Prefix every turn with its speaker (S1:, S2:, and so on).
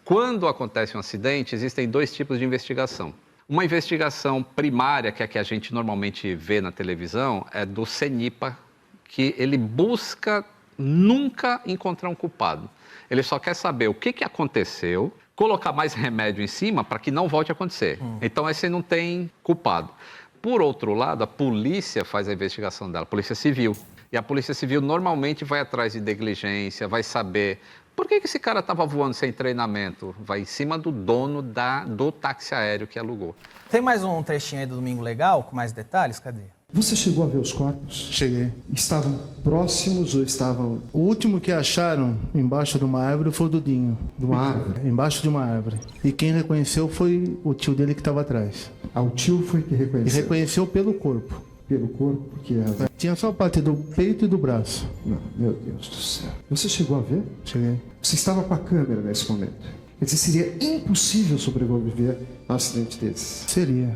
S1: Quando acontece um acidente, existem dois tipos de investigação. Uma investigação primária, que é a que a gente normalmente vê na televisão, é do CENIPA, que ele busca nunca encontrar um culpado. Ele só quer saber o que aconteceu, colocar mais remédio em cima para que não volte a acontecer. Então, esse não tem culpado. Por outro lado, a polícia faz a investigação dela, a Polícia Civil. E a Polícia Civil normalmente vai atrás de negligência, vai saber por que esse cara estava voando sem treinamento. Vai em cima do dono do táxi aéreo que alugou.
S2: Tem mais um trechinho aí do Domingo Legal, com mais detalhes? Cadê?
S3: Você chegou a ver os corpos?
S4: Cheguei.
S3: Estavam próximos ou estavam...
S4: O último que acharam embaixo de uma árvore foi o Dudinho.
S3: De uma árvore?
S4: Embaixo de uma árvore. E quem reconheceu foi o tio dele que estava atrás.
S3: Ah, o tio foi que
S4: E
S3: reconheceu?
S4: reconheceu pelo corpo.
S3: Pelo corpo? Por que razão?
S4: Tinha só a parte do peito e do braço.
S3: Não, meu Deus do céu. Você chegou a ver?
S4: Cheguei.
S3: Você estava com a câmera nesse momento. Quer dizer, seria impossível sobreviver a um acidente desse.
S4: Seria.